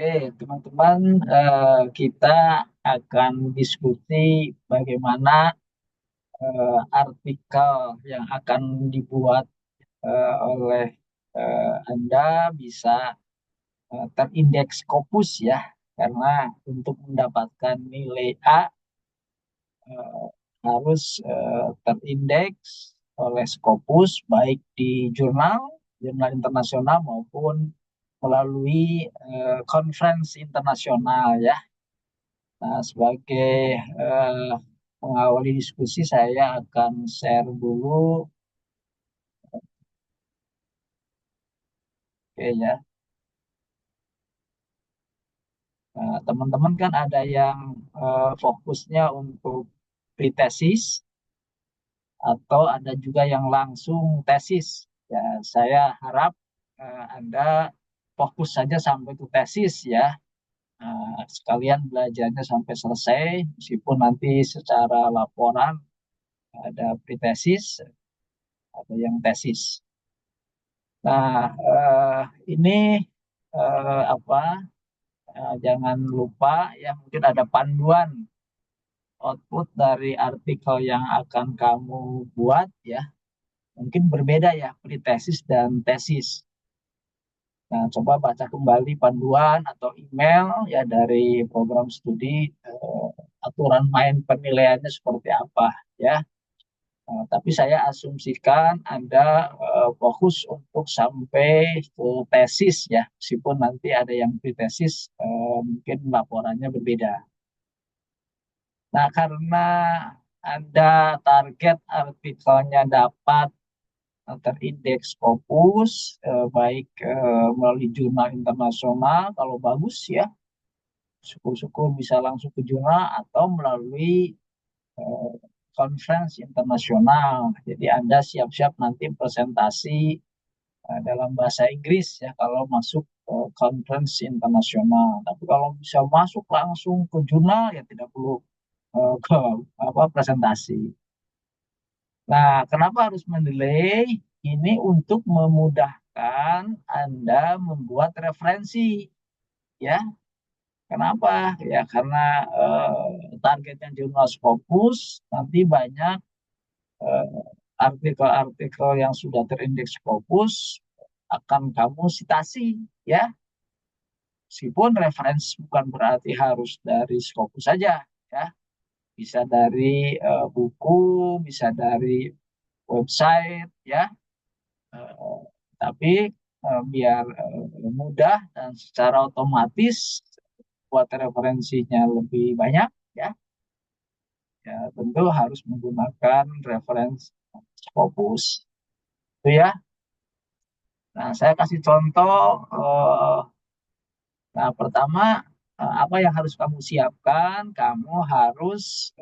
Teman-teman, kita akan diskusi bagaimana artikel yang akan dibuat oleh Anda bisa terindeks Scopus ya, karena untuk mendapatkan nilai A eh, harus terindeks oleh Scopus baik di jurnal internasional maupun melalui conference internasional ya. Nah, sebagai eh, mengawali diskusi, saya akan share dulu, oke ya. Nah, teman-teman kan ada yang fokusnya untuk pretesis atau ada juga yang langsung tesis. Ya, saya harap Anda fokus saja sampai ke tesis ya. Sekalian belajarnya sampai selesai, meskipun nanti secara laporan ada pretesis, ada yang tesis. Nah, ini apa? Jangan lupa ya, mungkin ada panduan output dari artikel yang akan kamu buat ya. Mungkin berbeda ya pretesis dan tesis. Nah, coba baca kembali panduan atau email ya dari program studi, aturan main penilaiannya seperti apa ya. Tapi saya asumsikan Anda fokus untuk sampai ke tesis ya, meskipun nanti ada yang pre-tesis, mungkin laporannya berbeda. Nah, karena Anda target artikelnya dapat terindeks Scopus, baik melalui jurnal internasional, kalau bagus ya, syukur-syukur bisa langsung ke jurnal atau melalui eh, conference internasional. Jadi Anda siap-siap nanti presentasi dalam bahasa Inggris ya kalau masuk conference internasional. Tapi kalau bisa masuk langsung ke jurnal ya tidak perlu ke apa presentasi. Nah, kenapa harus mendelay? Ini untuk memudahkan Anda membuat referensi ya. Kenapa? Ya karena targetnya jurnal Scopus, nanti banyak eh, artikel-artikel yang sudah terindeks Scopus akan kamu citasi ya. Meskipun referensi bukan berarti harus dari Scopus saja ya. Bisa dari buku, bisa dari website ya. Eh, tapi biar mudah dan secara otomatis buat referensinya lebih banyak ya, ya tentu harus menggunakan referensi Scopus itu ya. Nah, saya kasih contoh. Nah, pertama, apa yang harus kamu siapkan? Kamu harus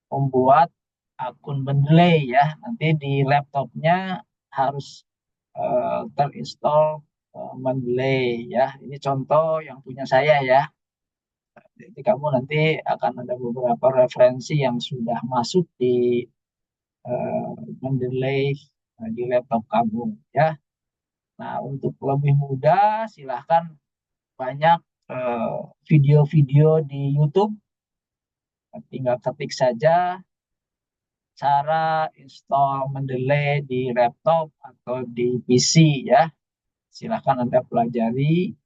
membuat akun Mendeley ya. Nanti di laptopnya harus terinstall Mendeley ya. Ini contoh yang punya saya ya. Jadi kamu nanti akan ada beberapa referensi yang sudah masuk di eh, Mendeley di laptop kamu ya. Nah, untuk lebih mudah silahkan banyak eh, video-video di YouTube. Tinggal ketik saja cara install Mendeley di laptop atau di PC ya. Silahkan Anda pelajari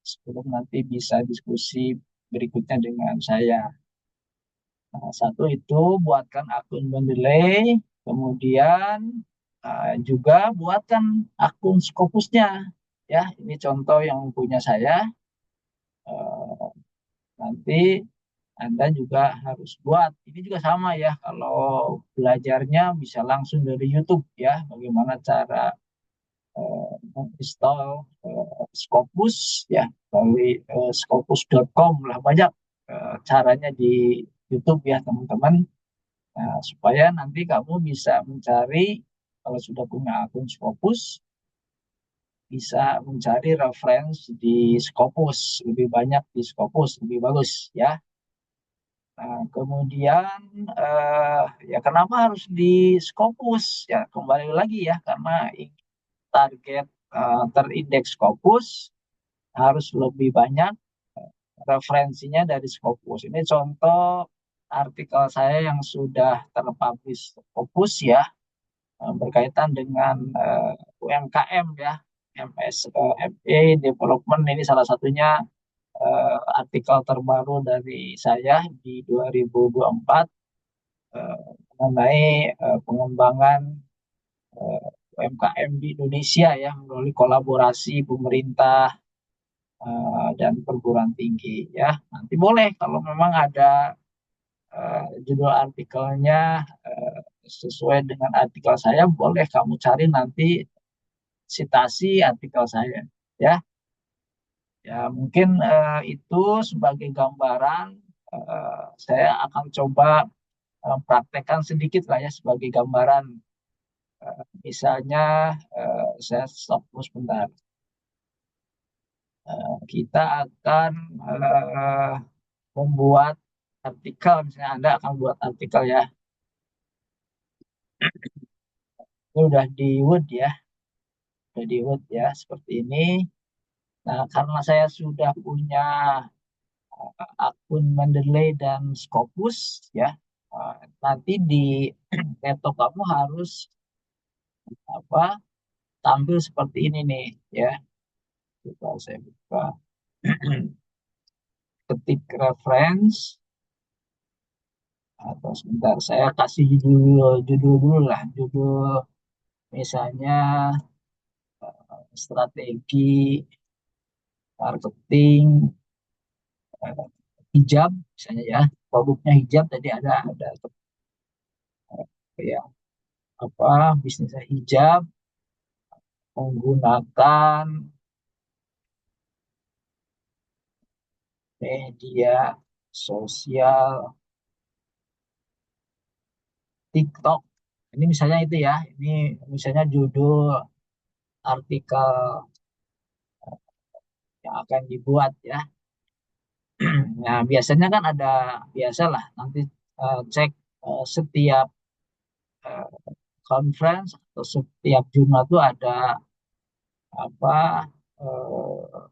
sebelum nanti bisa diskusi berikutnya dengan saya. Nah, satu itu buatkan akun Mendeley, kemudian juga buatkan akun Scopusnya. Ya, ini contoh yang punya saya. Eh, Nanti Anda juga harus buat. Ini juga sama ya, kalau belajarnya bisa langsung dari YouTube ya, bagaimana cara menginstall Scopus ya, melalui scopus.com lah, banyak caranya di YouTube ya teman-teman. Nah, supaya nanti kamu bisa mencari, kalau sudah punya akun Scopus, bisa mencari referensi di Scopus, lebih banyak di Scopus, lebih bagus ya. Nah, kemudian ya kenapa harus di Scopus? Ya kembali lagi ya karena target terindeks Scopus, harus lebih banyak referensinya dari Scopus. Ini contoh artikel saya yang sudah terpublish Scopus ya, berkaitan dengan UMKM ya, MSME Development, ini salah satunya artikel terbaru dari saya di 2024 eh, mengenai pengembangan UMKM di Indonesia ya melalui kolaborasi pemerintah dan perguruan tinggi ya. Nanti boleh kalau memang ada judul artikelnya eh, sesuai dengan artikel saya, boleh kamu cari nanti sitasi artikel saya ya. Ya mungkin itu sebagai gambaran, saya akan coba praktekkan sedikit lah ya sebagai gambaran. Misalnya saya stop dulu sebentar. Kita akan eh, membuat artikel, misalnya Anda akan buat artikel ya. Ini udah di Word ya, udah di Word ya, seperti ini. Nah, karena saya sudah punya akun Mendeley dan Scopus ya, nanti di laptop kamu harus apa tampil seperti ini nih ya. Coba saya buka, ketik reference, atau sebentar saya kasih judul judul dulu lah, judul misalnya strategi marketing hijab misalnya ya, produknya hijab tadi ada ya, apa bisnisnya hijab menggunakan media sosial TikTok. Ini misalnya itu ya, ini misalnya judul artikel yang akan dibuat ya. Nah, biasanya kan ada, biasalah nanti cek setiap eh, conference atau setiap jurnal itu ada apa eh,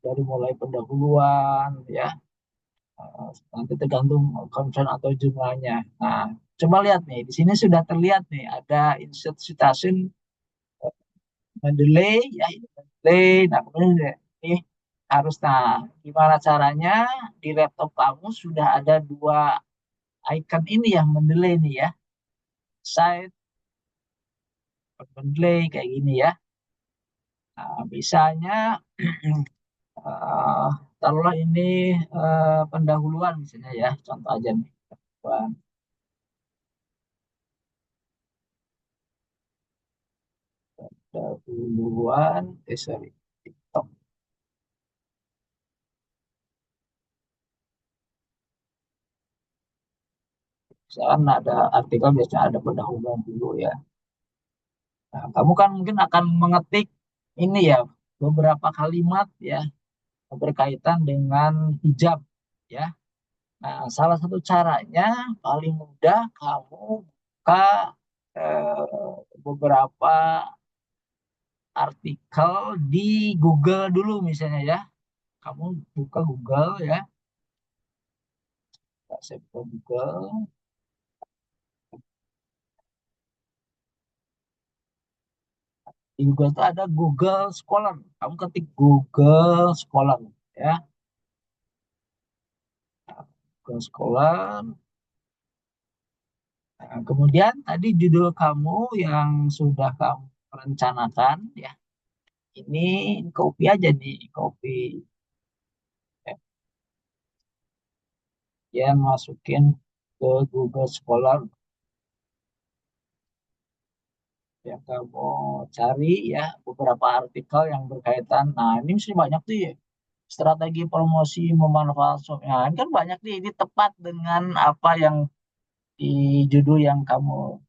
dari mulai pendahuluan ya, nanti tergantung conference atau jumlahnya. Nah, coba lihat nih, di sini sudah terlihat nih ada insert citation mendelay ya, ini mendelay. Nah, kemudian ini harus, nah gimana caranya di laptop kamu sudah ada dua icon ini yang mendelay nih ya, side mendelay kayak gini ya. Nah, misalnya eh taruhlah ini pendahuluan misalnya ya, contoh aja nih. Pendahuluan, sorry, TikTok. Misalkan ada artikel biasanya ada pendahuluan dulu ya. Nah, kamu kan mungkin akan mengetik ini ya, beberapa kalimat ya berkaitan dengan hijab ya. Nah, salah satu caranya paling mudah kamu buka beberapa artikel di Google dulu misalnya ya. Kamu buka Google ya. Saya buka Google. Di Google itu ada Google Scholar. Kamu ketik Google Scholar ya. Google Scholar. Nah, kemudian tadi judul kamu yang sudah kamu rencanakan ya. Ini copy aja nih, copy ya. Ya, masukin ke Google Scholar yang kamu cari ya, beberapa artikel yang berkaitan. Nah, ini mesti banyak tuh ya. Strategi promosi memanfaatkan nah, ini kan banyak nih, ini tepat dengan apa yang di judul yang kamu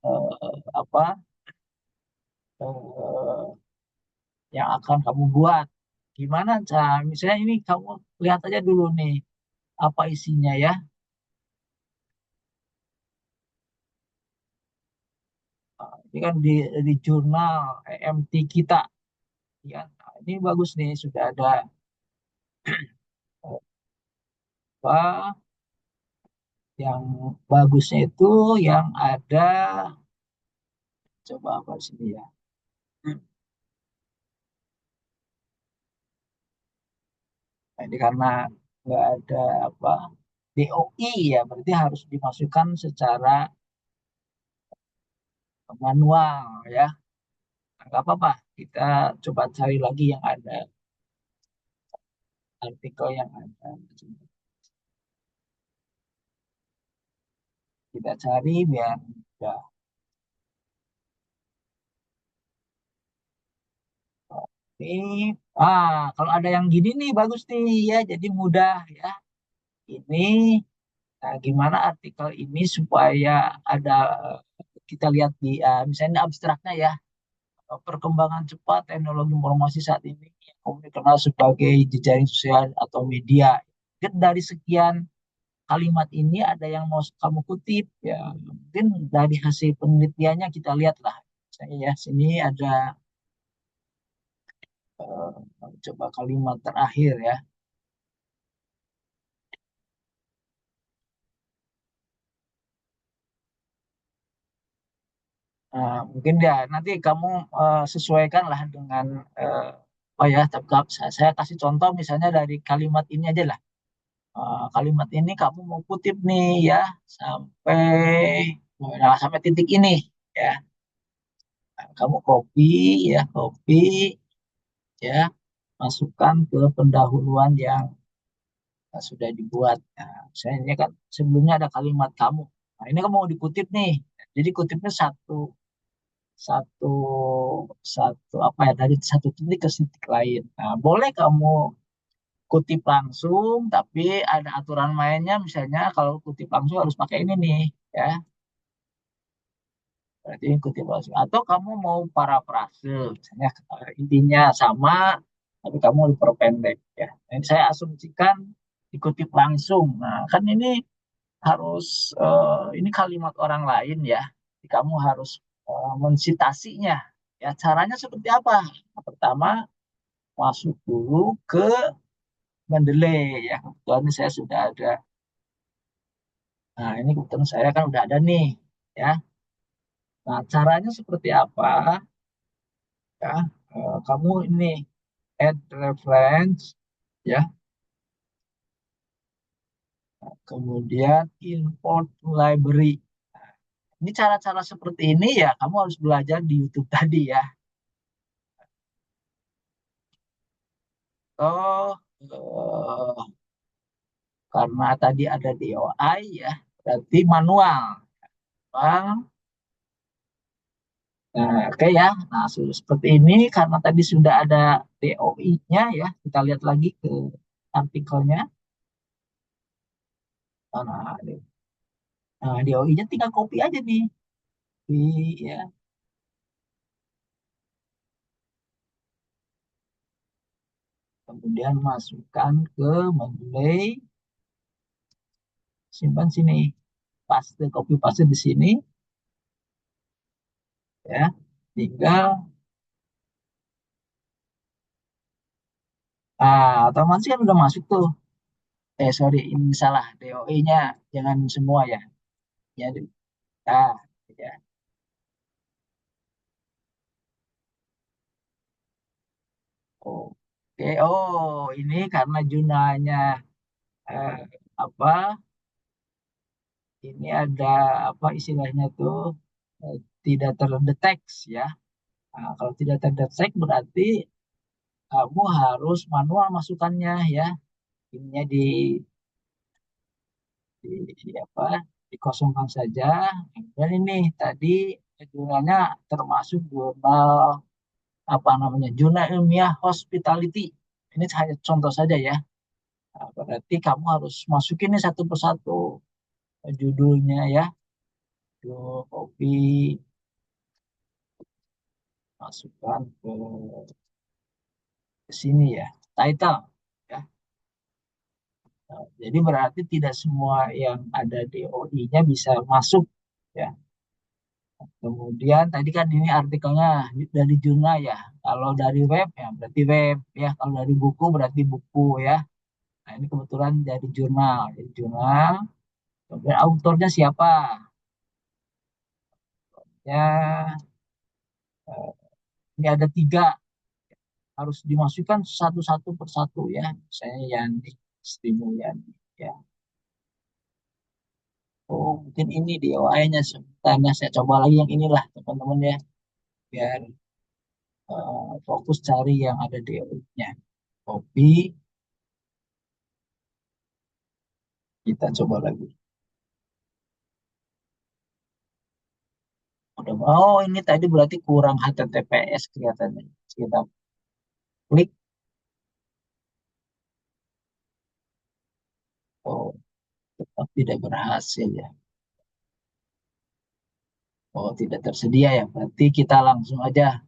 apa eh, yang akan kamu buat. Gimana cara misalnya ini kamu lihat aja dulu nih apa isinya ya. Ini kan di jurnal EMT kita ya. ini bagus nih, sudah ada apa yang bagusnya itu yang ada, coba apa sini ya. Nah, ini karena nggak ada apa DOI ya, berarti harus dimasukkan secara manual ya. Nah, nggak apa-apa, kita coba cari lagi yang ada artikel yang ada. Kita cari biar mudah. Ini, kalau ada yang gini nih bagus nih ya, jadi mudah ya. Ini, gimana artikel ini supaya ada kita lihat di misalnya abstraknya ya, perkembangan cepat teknologi informasi saat ini yang umum dikenal sebagai jejaring sosial atau media. Mungkin dari sekian kalimat ini ada yang mau kamu kutip ya, mungkin dari hasil penelitiannya kita lihat lah. Misalnya ya, sini ada coba kalimat terakhir ya. Mungkin ya nanti kamu sesuaikan lah dengan oh ya, tetap saya kasih contoh misalnya dari kalimat ini aja lah. Kalimat ini kamu mau kutip nih ya sampai sampai titik ini ya. Nah, kamu copy ya, copy ya, masukkan ke pendahuluan yang sudah dibuat. Nah, misalnya ini kan sebelumnya ada kalimat kamu. Nah, ini kamu mau dikutip nih. Jadi kutipnya satu satu satu apa ya, dari satu titik ke titik lain. Nah, boleh kamu kutip langsung, tapi ada aturan mainnya. Misalnya kalau kutip langsung harus pakai ini nih, ya. Berarti ini kutip langsung. Atau kamu mau parafrase, misalnya intinya sama, tapi kamu diperpendek, ya. Nah, ini saya asumsikan dikutip langsung. Nah, kan ini harus ini kalimat orang lain ya. Jadi kamu harus mensitasinya. Ya, caranya seperti apa? Nah, pertama, masuk dulu ke Mendeley ya. Kebetulan ini saya sudah ada. Nah, ini kebetulan saya kan udah ada nih ya. Nah, caranya seperti apa? Ya, kamu ini add reference ya, kemudian import library. Ini cara-cara seperti ini ya kamu harus belajar di YouTube tadi ya. Oh, karena tadi ada DOI ya, berarti manual. Bang. Nah, oke ya. Nah, seperti ini karena tadi sudah ada DOI-nya ya. Kita lihat lagi ke artikelnya. Nah, DOI-nya tinggal copy aja nih. Di, ya, kemudian masukkan ke Mendeley, simpan sini. Paste, copy paste di sini ya. Tinggal otomatis kan udah masuk tuh. Sorry, ini salah. DOI-nya jangan semua ya. Ya, ah, ya. Oke, oh ini karena Junanya eh, apa? Ini ada apa istilahnya tuh eh, tidak terdeteksi ya. Nah, kalau tidak terdeteksi berarti kamu harus manual masukannya ya. Ininya di apa? Dikosongkan saja. Dan ini tadi jurnalnya termasuk jurnal apa namanya? Jurnal ilmiah hospitality. Ini hanya contoh saja ya. Nah, berarti kamu harus masukin ini satu persatu judulnya ya. Judul kopi, masukkan ke sini ya. Title ya. Nah, jadi berarti tidak semua yang ada di OI-nya bisa masuk ya. Kemudian tadi kan ini artikelnya dari jurnal ya. Kalau dari web ya berarti web ya. Kalau dari buku berarti buku ya. Nah ini kebetulan dari jurnal. Dari jurnal. Kemudian autornya siapa? Ya, eh, ini ada tiga harus dimasukkan satu-satu persatu ya. Saya Yani Sri Mulyani ya. Oh mungkin ini DIY-nya sebentar. Nah, saya coba lagi yang inilah teman-teman ya. Biar fokus cari yang ada DOI-nya. Copy, kita coba lagi. Udah, oh ini tadi berarti kurang HTTPS kelihatannya. Kita klik, oh tetap tidak berhasil ya. Oh tidak tersedia ya. Berarti kita langsung aja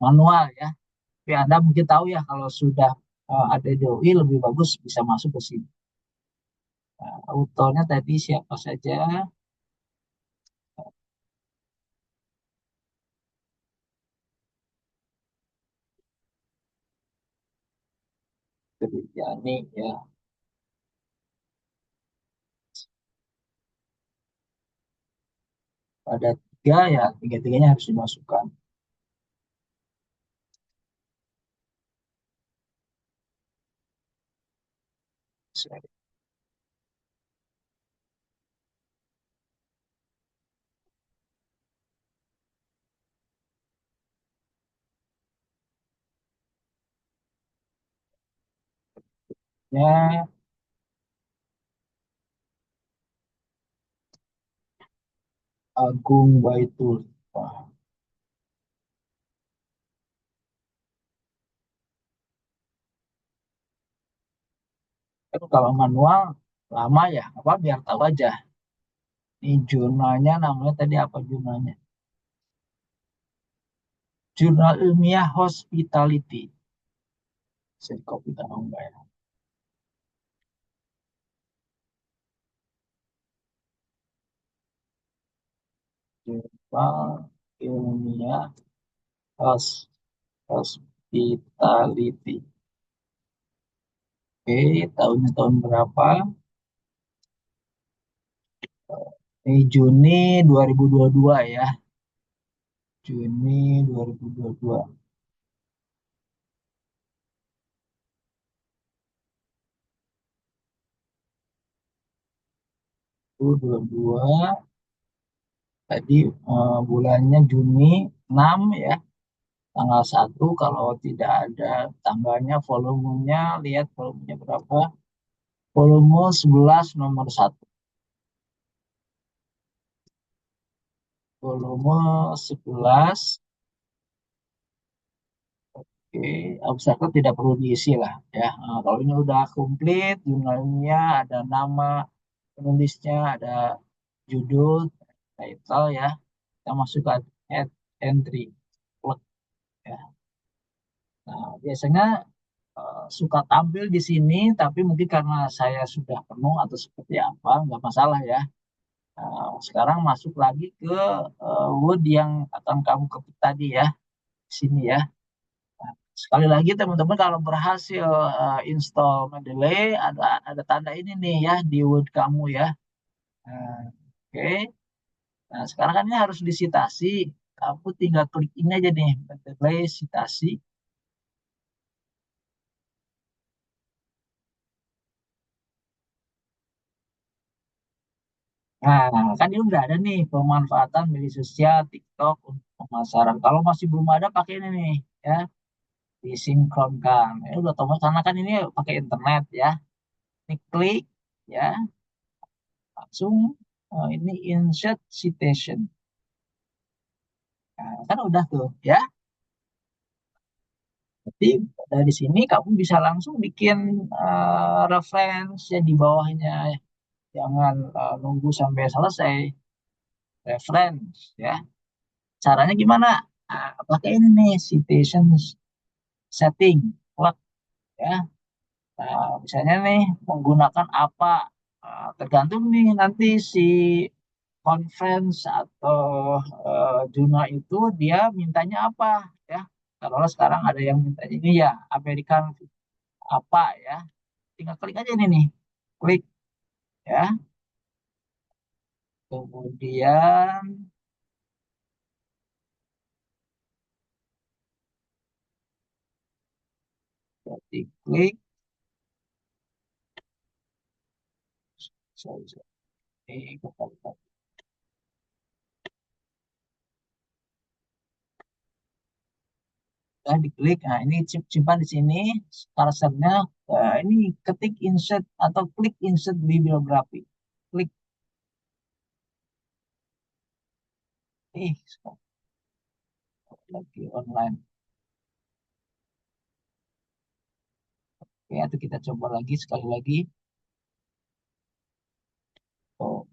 manual ya. Tapi Anda mungkin tahu ya kalau sudah ada DOI lebih bagus bisa masuk ke sini. Nah, autornya tadi siapa saja? Yani ya. Ada tiga ya, tiga-tiganya harus dimasukkan. Ya, Agung Baitul. Wah, itu kalau manual lama ya, apa biar tahu aja. Ini jurnalnya namanya tadi apa jurnalnya? Jurnal Ilmiah Hospitality. Bisa di copy tahu enggak ya? Jurnal Ilmiah Hospitality. Oke, tahunnya tahun berapa? Ini Juni 2022 ya. Juni 2022. 2022 tadi bulannya Juni 6 ya. Tanggal 1 kalau tidak ada tanggalnya volumenya lihat volumenya berapa. Volume 11 nomor 1. Volume 11. Oke, abstraknya tidak perlu diisi lah ya. Nah, kalau ini udah komplit, jurnalnya ada nama penulisnya, ada judul, title ya. Kita masukkan add entry, plug ya. Nah, biasanya suka tampil di sini, tapi mungkin karena saya sudah penuh atau seperti apa, nggak masalah ya. Sekarang masuk lagi ke Word yang akan kamu ketik tadi ya, di sini ya. Sekali lagi teman-teman kalau berhasil install Mendeley ada tanda ini nih ya di Word kamu ya. Nah, oke. Nah, sekarang kan ini harus disitasi. Kamu tinggal klik ini aja nih, Mendeley sitasi. Nah, kan ini udah ada nih pemanfaatan media sosial TikTok untuk pemasaran. Kalau masih belum ada pakai ini nih ya, disinkronkan. Ya udah otomatis karena kan ini pakai internet ya. Ini klik ya, langsung ini insert citation. Nah, kan udah tuh ya. Jadi dari sini kamu bisa langsung bikin reference ya di bawahnya. Jangan nunggu sampai selesai reference ya. Caranya gimana? Pakai ini nih citation setting plug ya. Nah, misalnya nih menggunakan apa tergantung nih nanti si conference atau jurnal itu dia mintanya apa ya. Kalau sekarang ada yang minta ini ya American apa ya, tinggal klik aja ini nih, klik ya, kemudian diklik. Sorry, sorry. Ini udah diklik, nah ini simpan di sini cursornya. Ini ketik insert atau klik insert bibliografi, klik ih lagi online. Oke, atau kita coba lagi sekali lagi. Oh,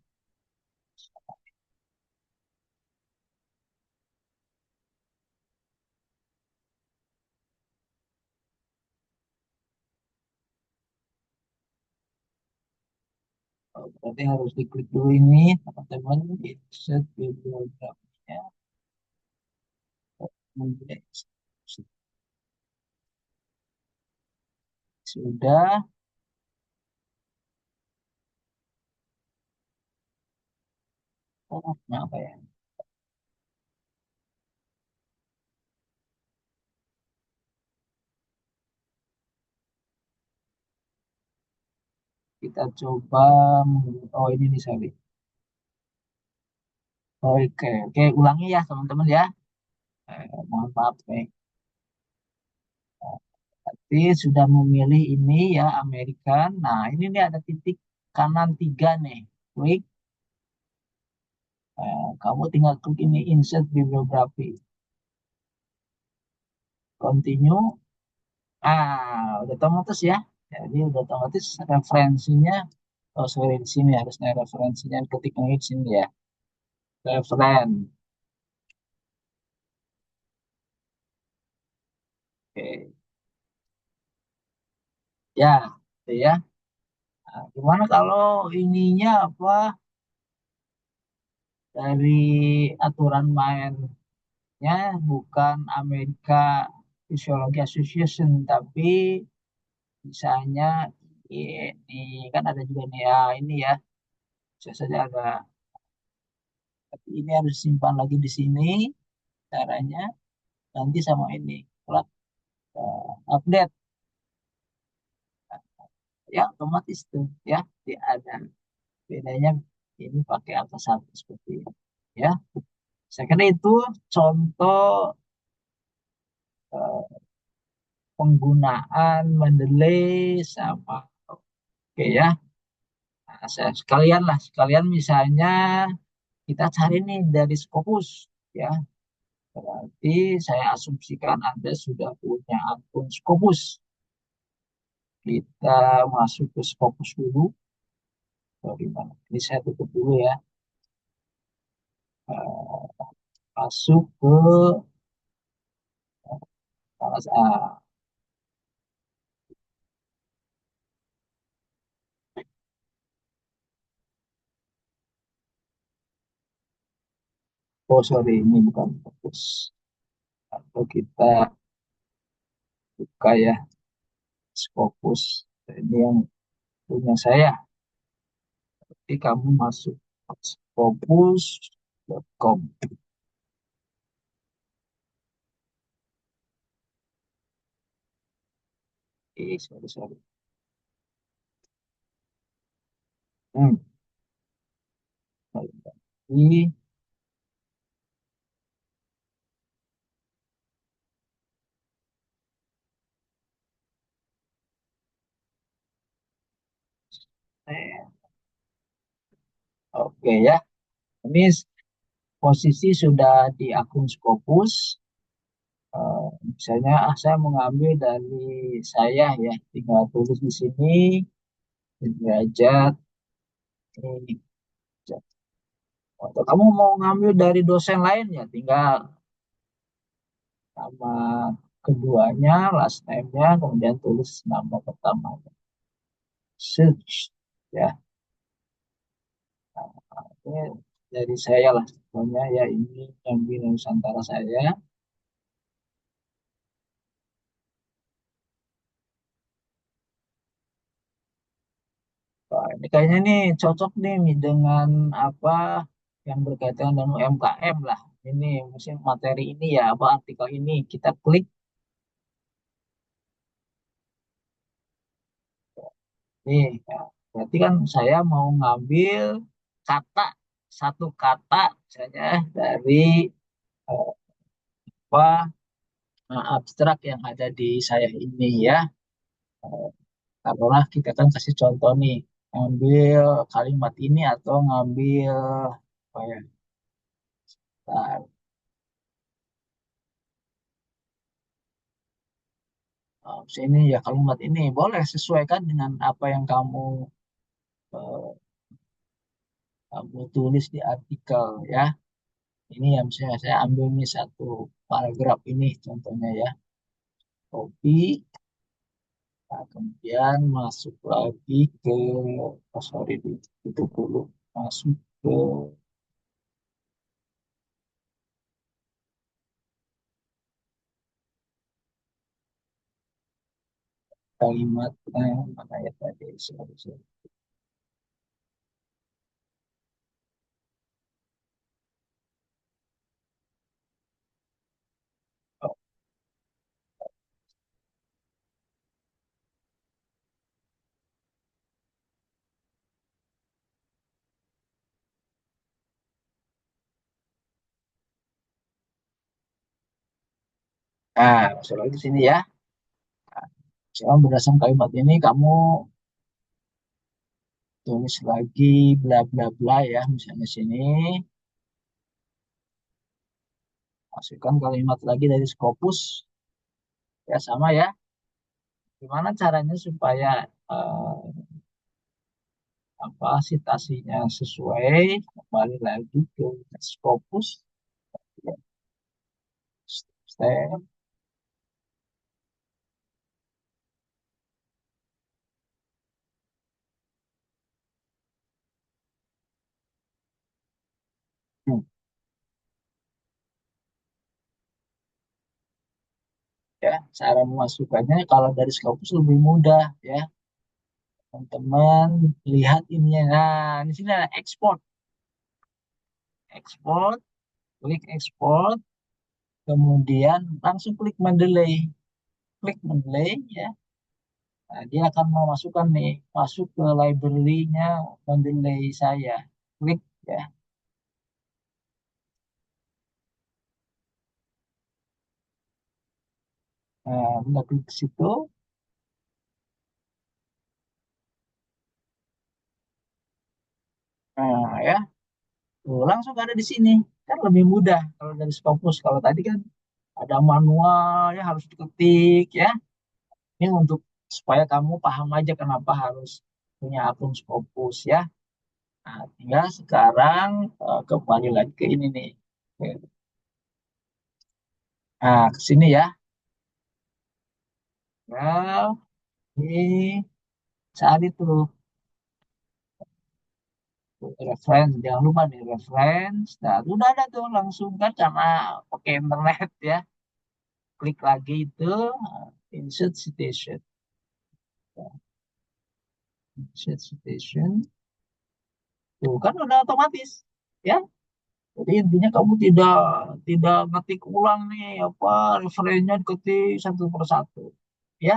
berarti harus diklik dulu ini teman-teman, insert bibliografinya. Kemudian sudah. Oh, kenapa ya? Kita coba oh ini nih sorry. Oke, oke, ulangi ya teman-teman ya. Mohon maaf nih. Tapi sudah memilih ini ya American. Nah, ini nih ada titik kanan tiga nih. Klik, kamu tinggal klik ini insert bibliografi. Continue. Udah otomatis ya. Jadi udah otomatis referensinya. Oh, sorry di sini harusnya referensinya ketik lagi di sini ya. Referen. Oke. Ya, itu ya. Nah, gimana kalau ininya apa dari aturan mainnya bukan Amerika Physiology Association tapi misalnya di kan ada juga nih ya ini ya, bisa saja ada, tapi ini harus simpan lagi di sini caranya, nanti sama ini klik update ya otomatis tuh ya, dia ada bedanya ini pakai angka satu seperti ini ya. Saya kira itu contoh eh, penggunaan Mendeley sama oke ya. Nah, saya sekalian lah, sekalian misalnya kita cari nih dari Scopus ya. Berarti saya asumsikan Anda sudah punya akun Scopus. Kita masuk ke Scopus dulu. Bagaimana? Ini saya tutup dulu ya. Eh, Masuk ke oh sorry ini bukan Scopus. Atau kita buka ya Scopus. Ini yang punya saya. Jadi kamu masuk scopus.com. Sorry, sorry. Hmm. Ini oke ya. Ini posisi sudah di akun Scopus. Misalnya saya mengambil dari saya ya, tinggal tulis di sini derajat ini. Atau kamu mau ngambil dari dosen lain ya, tinggal nama keduanya, last name-nya, kemudian tulis nama pertamanya. Search ya. Oke. dari saya lah contohnya ya ini yang di Nusantara saya. Wah, ini kayaknya nih cocok nih dengan apa yang berkaitan dengan UMKM lah. Ini mungkin materi ini ya apa artikel ini kita klik nih. Ya. Berarti kan saya mau ngambil kata satu kata misalnya dari eh, apa abstrak yang ada di saya ini ya. Eh, Taruhlah kita kan kasih contoh nih, ngambil kalimat ini atau ngambil apa ya? Bentar. Sini ya kalimat ini boleh sesuaikan dengan apa yang eh, kamu tulis di artikel ya. Ini yang misalnya saya ambil nih satu paragraf ini contohnya ya. Copy, nah, kemudian masuk lagi ke, oh sorry, itu dulu. Masuk ke kalimat mana ya tadi, sorry, sorry. Oh, nah, masuk lagi ke sini ya. Sekarang berdasarkan kalimat ini kamu tulis lagi bla bla bla ya, misalnya sini masukkan kalimat lagi dari Scopus ya sama ya. Gimana caranya supaya eh, apa citasinya sesuai? Kembali lagi ke Scopus ya, step. Hmm, ya cara memasukkannya kalau dari Scopus lebih mudah ya teman-teman lihat ini ya. Nah di sini ada export, export, klik export, kemudian langsung klik mendelay, klik mendelay ya. Nah, dia akan memasukkan nih masuk ke library-nya mendelay saya, klik ya. Nah, udah klik ke situ. Nah, ya, tuh, langsung ada di sini. Kan lebih mudah kalau dari Scopus. Kalau tadi kan ada manualnya harus diketik ya. Ini untuk supaya kamu paham aja kenapa harus punya akun Scopus ya. Nah, tinggal sekarang kembali lagi ke ini nih. Oke. Nah, ke sini ya. Nah, ini saat itu reference, jangan lupa nih reference. Nah, udah ada tuh langsung kan karena pakai internet ya. Klik lagi itu insert citation. Insert citation. Tuh kan udah otomatis ya. Jadi intinya kamu tidak tidak ngetik ulang nih apa referensinya diketik satu persatu. Ya,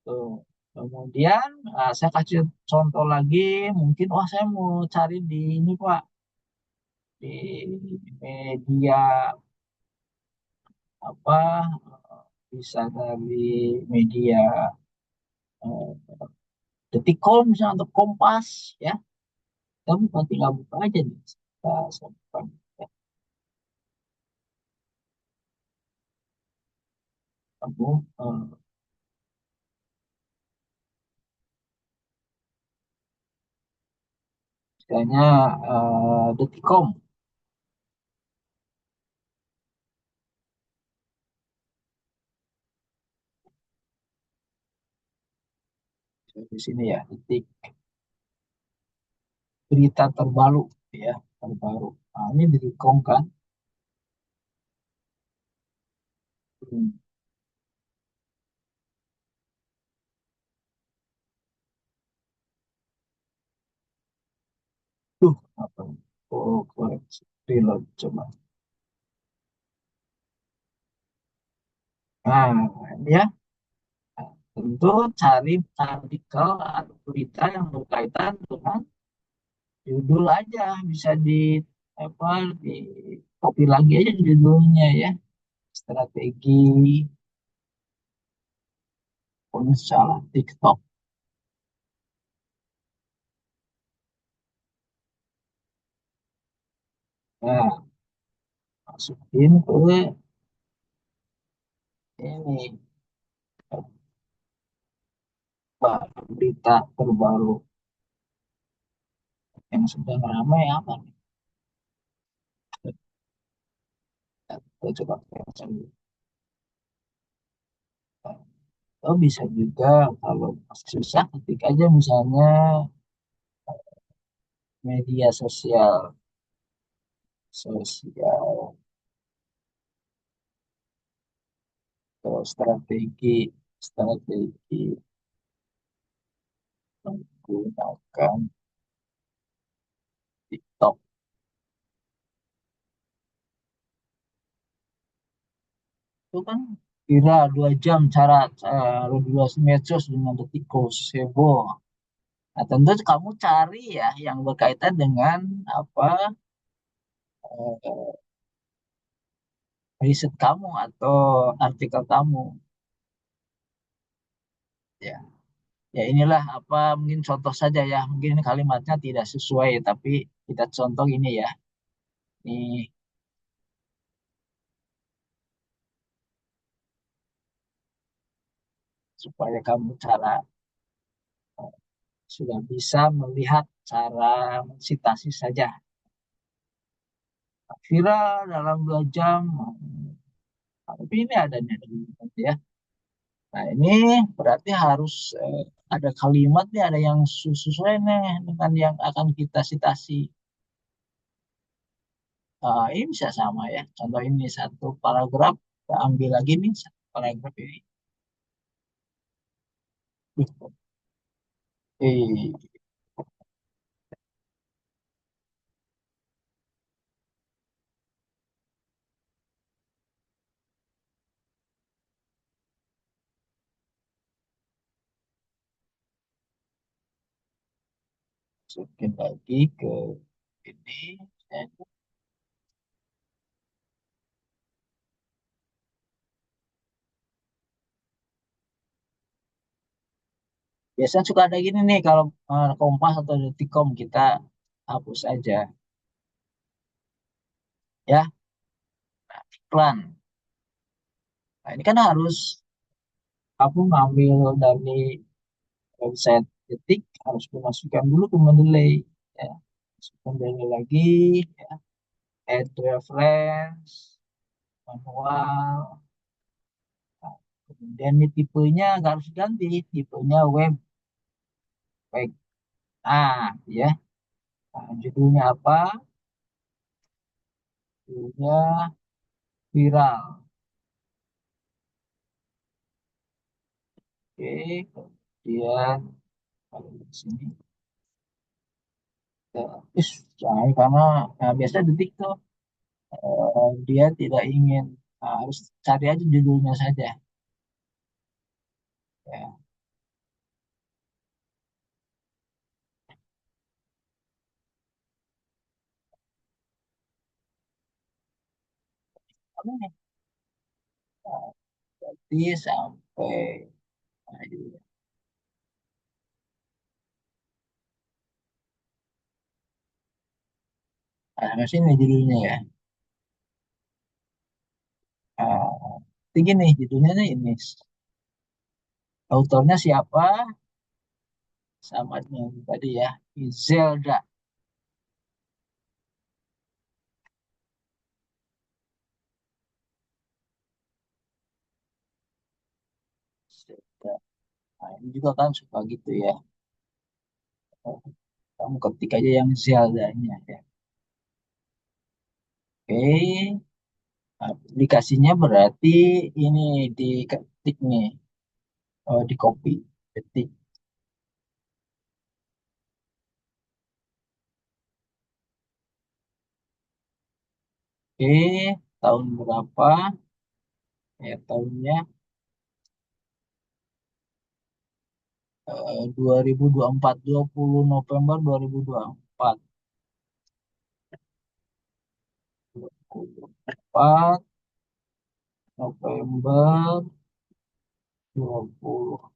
tuh. Kemudian saya kasih contoh lagi, mungkin wah saya mau cari di ini Pak, di media apa bisa dari media eh, Detikcom misalnya atau Kompas ya. Kamu kan tinggal buka aja nih. Saya buka. Ya, kamu misalnya Detikcom di sini ya, detik berita terbaru. ya terbaru. Nah, ini direkom kan. Hmm. Tuh, apa? Oh, koreksi. Reload coba. Nah, ini ya. Tentu cari artikel atau berita yang berkaitan dengan judul aja. Bisa di apa di copy lagi aja judulnya ya. Strategi pengusaha TikTok. Nah, masukin ke ini berita terbaru yang sedang ramai apa nih? Kita coba cari. Oh, bisa juga kalau masih susah ketik aja misalnya media sosial sosial atau strategi menggunakan TikTok. Itu kan kira 2 jam cara dua medsos dengan detikku sebo. Nah, tentu kamu cari ya yang berkaitan dengan apa eh, riset kamu atau artikel kamu. Ya, ya inilah apa mungkin contoh saja ya. Mungkin ini kalimatnya tidak sesuai, tapi kita contoh ini ya. Ini supaya kamu sudah bisa melihat cara mensitasi saja. Viral dalam 2 jam. Tapi ini ada nih ya. Nah ini berarti harus ada kalimat nih, ada yang sesuai nih dengan yang akan kita citasi. Ini bisa sama ya. Contoh ini satu paragraf, kita ambil lagi nih satu paragraf ini. Eh, masukin lagi ke ini. Dan biasanya suka ada gini nih kalau Kompas atau Detikcom kita hapus aja ya iklan. Nah, ini kan harus kamu ngambil dari website Detik harus dimasukkan dulu ke Mendeley ya. Masukkan Mendeley lagi ya. Add reference manual. Nah, kemudian ini tipenya nggak harus ganti, tipenya web. Ah, ya. Nah, judulnya apa? Judulnya viral. Oke, kemudian kalau di sini, jangan karena biasa detik tuh dia tidak ingin harus cari aja judulnya saja. Ya, apa nih? Nah, berarti sampai judulnya. Nah, sini judulnya ya. Uh, Tinggi nih judulnya nih ini. Autornya siapa? Sama dengan tadi ya. Zelda. Zelda. Nah, ini juga kan suka gitu ya. Kamu ketik aja yang Zelda-nya ya. Oke, aplikasinya berarti ini diketik nih, di copy, ketik. Oke, tahun berapa? Ya, tahunnya 2024, 20 November 2024. 24 November 20,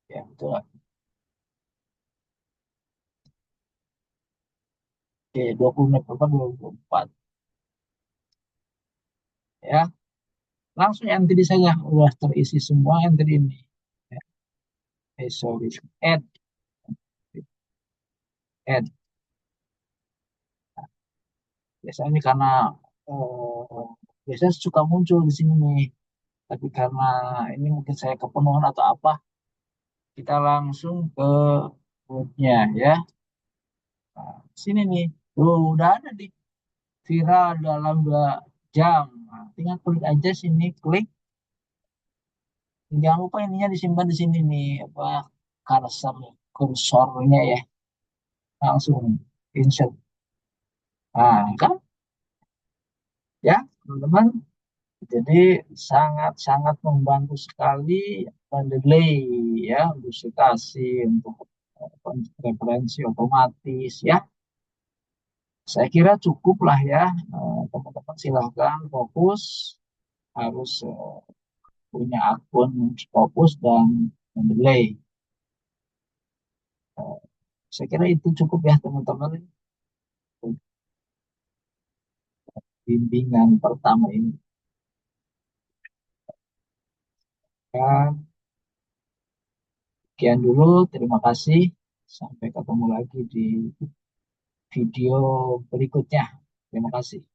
ya betul lah. Oke, 20 November 2024 ya. Langsung entry saja, udah terisi semua entry ini. Ya, sorry. Add, add. Biasanya ini karena eh, biasanya suka muncul di sini nih. Tapi karena ini mungkin saya kepenuhan atau apa, kita langsung ke webnya ya. Nah, sini nih, udah ada di viral dalam 2 jam. Nah, tinggal klik aja sini, klik. Jangan lupa ininya disimpan di sini nih, apa kursornya ya, langsung insert. Nah, kan ya, teman-teman. Jadi sangat-sangat membantu sekali mendelay ya, notifikasi untuk referensi otomatis ya. Saya kira cukup lah ya. Teman-teman silahkan fokus, harus punya akun fokus dan mendelay. Eh, saya kira itu cukup ya teman-teman untuk bimbingan pertama ini. Ya, sekian dulu, terima kasih. Sampai ketemu lagi di video berikutnya. Terima kasih.